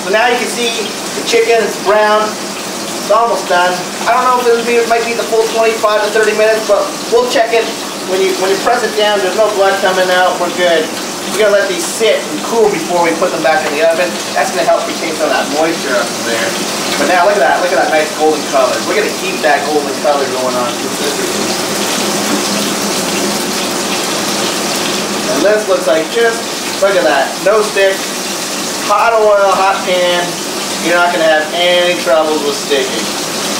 So now you can see the chicken is brown. It's almost done. I don't know if it might be the full 25 to 30 minutes, but we'll check it. When you press it down, there's no blood coming out. We're good. We're gonna let these sit and cool before we put them back in the oven. That's gonna help retain some of that moisture up there. But now look at that. Look at that nice golden color. We're gonna keep that golden color going on consistently. And this looks like just, look at that. No stick. Hot oil, hot pan. You're not gonna have any troubles with sticking.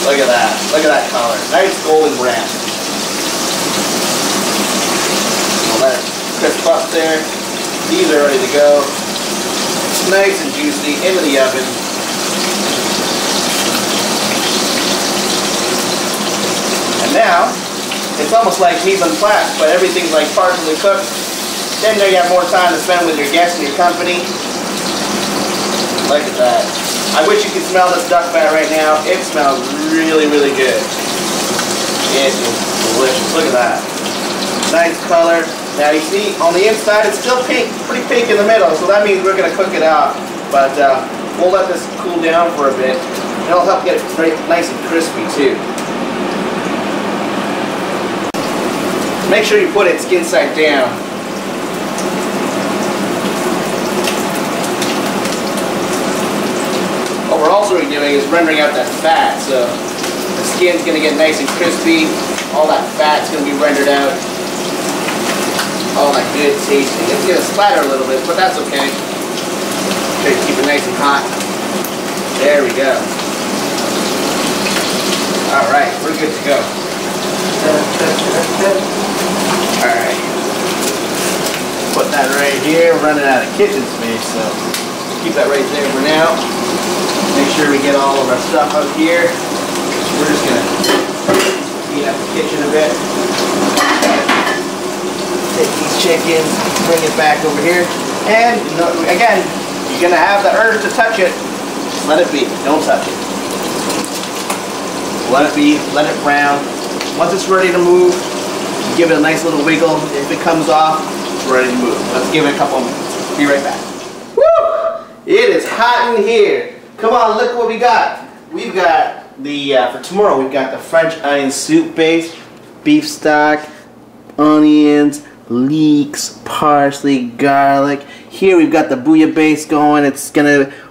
Look at that. Look at that color. Nice golden brown. We'll let it crisp up there. These are ready to go. Nice and juicy into the oven. And now, it's almost like mise en place, but everything's like partially cooked. Then you have more time to spend with your guests and your company. Look at that. I wish you could smell this duck fat right now. It smells really, really good. It is delicious. Look at that. Nice color. Now you see, on the inside it's still pink, pretty pink in the middle, so that means we're going to cook it off. But we'll let this cool down for a bit. It'll help get it nice and crispy too. Make sure you put it skin side down. What we're also doing is rendering out that fat, so the skin's going to get nice and crispy. All that fat's going to be rendered out. All that good tasting. It's going to splatter a little bit, but that's okay. Try to keep it nice and hot. There we go. Alright, we're good to go. Alright. Put that right here. We're running out of kitchen space, so keep that right there for now. Make sure we get all of our stuff out here. We're just going to heat up the kitchen a bit. Take these chickens, bring it back over here, and again, you're gonna have the urge to touch it. Let it be. Don't touch it. Let it be. Let it brown. Once it's ready to move, give it a nice little wiggle. If it comes off, it's ready to move. Let's give it a couple of minutes. Be right back. Woo! It is hot in here. Come on, look what we got. We've got the for tomorrow. We've got the French onion soup base, beef stock, onions, leeks, parsley, garlic. Here we've got the bouillabaise going.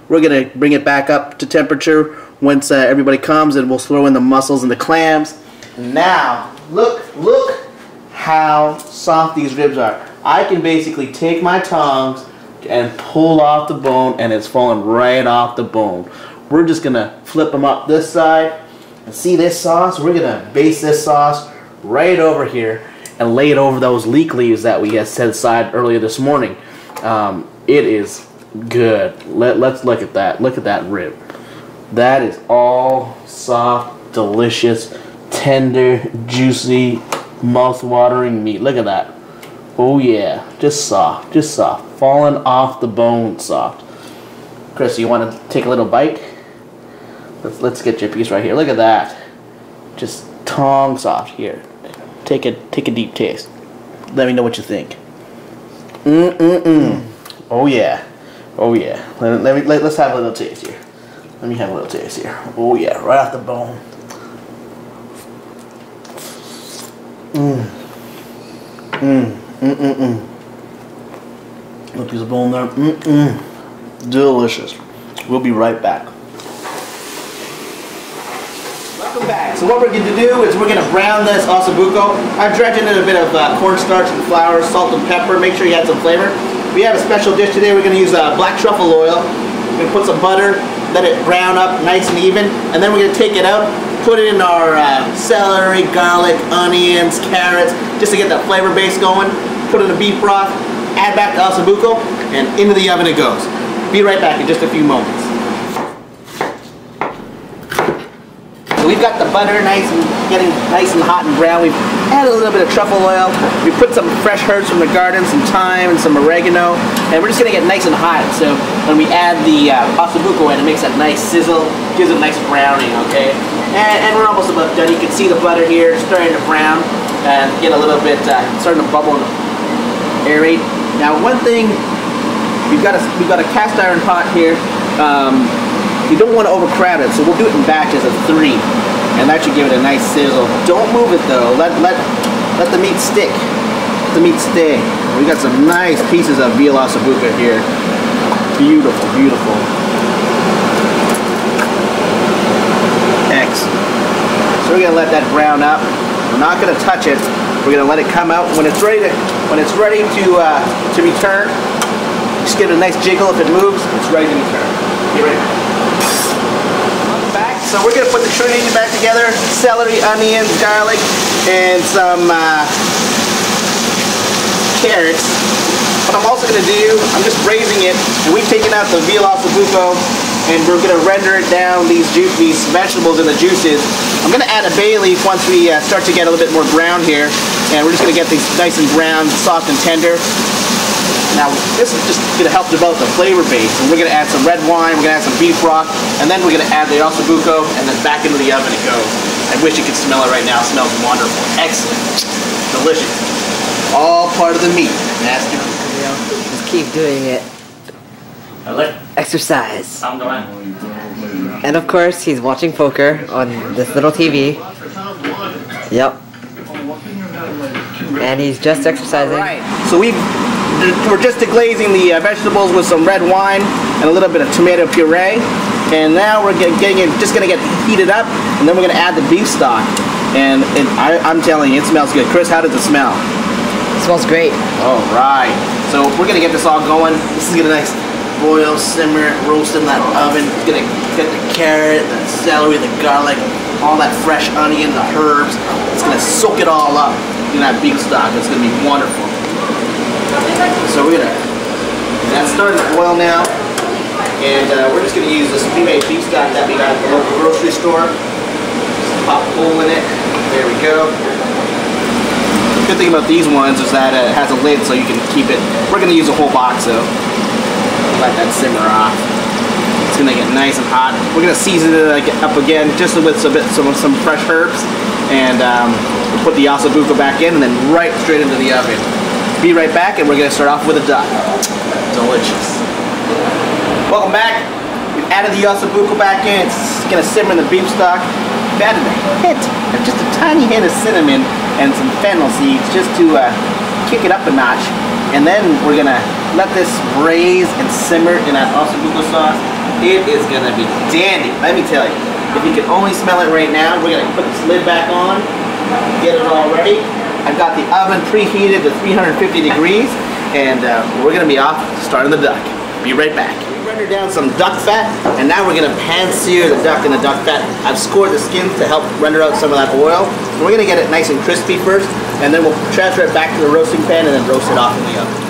We're gonna bring it back up to temperature once everybody comes, and we'll throw in the mussels and the clams. Now look how soft these ribs are. I can basically take my tongs and pull off the bone, and it's falling right off the bone. We're just gonna flip them up this side, and see this sauce? We're gonna base this sauce right over here and lay it over those leek leaves that we had set aside earlier this morning. It is good. Let's look at that. Look at that rib. That is all soft, delicious, tender, juicy, mouth-watering meat. Look at that. Oh yeah, just soft, falling off the bone soft. Chris, you want to take a little bite? Let's get your piece right here. Look at that. Just tongue soft. Here. Take a deep taste. Let me know what you think. Oh yeah. Oh yeah. Let's have a little taste here. Let me have a little taste here. Oh yeah, right off the bone. Look, there's a bone there. Delicious. We'll be right back. Welcome back. So what we're going to do is we're going to brown this ossobuco. I've dredged in a bit of cornstarch and flour, salt and pepper. Make sure you add some flavor. We have a special dish today. We're going to use black truffle oil. We're going to put some butter, let it brown up nice and even, and then we're going to take it out, put it in our celery, garlic, onions, carrots, just to get that flavor base going. Put it in a beef broth, add back the ossobuco, and into the oven it goes. Be right back in just a few moments. So we've got the butter getting nice and hot and brown. We've added a little bit of truffle oil. We put some fresh herbs from the garden, some thyme and some oregano, and we're just going to get nice and hot. So when we add the ossobuco in, it makes that nice sizzle, gives it a nice browning, okay? And we're almost about done. You can see the butter here starting to brown and get a little bit, starting to bubble and aerate. Now one thing, we've got a cast iron pot here. you don't want to overcrowd it, so we'll do it in batches of 3, and that should give it a nice sizzle. Don't move it though. Let the meat stick. Let the meat stay. We got some nice pieces of veal ossobuco here. Beautiful, beautiful. Excellent. So we're gonna let that brown up. We're not gonna touch it. We're gonna let it come out. When it's ready to be turned, just give it a nice jiggle. If it moves, it's ready to be turned. Get ready. Back. So we're gonna put the trinity back together: celery, onions, garlic, and some carrots. What I'm also gonna do, I'm just braising it, and we've taken out the veal ossobuco, and we're gonna render it down these vegetables and the juices. I'm gonna add a bay leaf once we start to get a little bit more brown here, and we're just gonna get these nice and brown, soft and tender. Now this is just gonna help develop the flavor base, and we're gonna add some red wine, we're gonna add some beef broth, and then we're gonna add the ossobuco, and then back into the oven it goes. I wish you could smell it right now. It smells wonderful. Excellent. Delicious. All part of the meat. Nasty. Just keep doing it. Exercise. And of course, he's watching poker on this little TV. Yep. And he's just exercising. Right. So we're just deglazing the vegetables with some red wine and a little bit of tomato puree. And now we're just gonna get heated up, and then we're gonna add the beef stock. And I'm telling you, it smells good. Chris, how does it smell? It smells great. All right. So we're gonna get this all going. This is gonna nice boil, simmer, roast in that oven. It's gonna get the carrot, the celery, the garlic, all that fresh onion, the herbs. It's gonna soak it all up in that beef stock. It's gonna be wonderful. So that's starting to boil now, and we're just gonna use this pre-made beef stock that we got at the local grocery store. Just pop a hole in it. There we go. The good thing about these ones is that it has a lid, so you can keep it. We're gonna use a whole box though. Let that simmer off. It's gonna get nice and hot. We're gonna season it up again just with some fresh herbs, and we'll put the ossobuco back in, and then right straight into the oven. Be right back, and we're gonna start off with a duck. Delicious. Welcome back. We've added the ossobuco back in. It's gonna simmer in the beef stock. We've added just a tiny hint of cinnamon and some fennel seeds just to kick it up a notch. And then we're gonna let this braise and simmer in that ossobuco sauce. It is gonna be dandy, let me tell you. If you can only smell it right now, we're gonna put this lid back on, get it all ready. I've got the oven preheated to 350 degrees, and we're gonna be off starting the duck. Be right back. We rendered down some duck fat, and now we're gonna pan sear the duck in the duck fat. I've scored the skins to help render out some of that oil. And we're gonna get it nice and crispy first, and then we'll transfer it back to the roasting pan and then roast it off in the oven.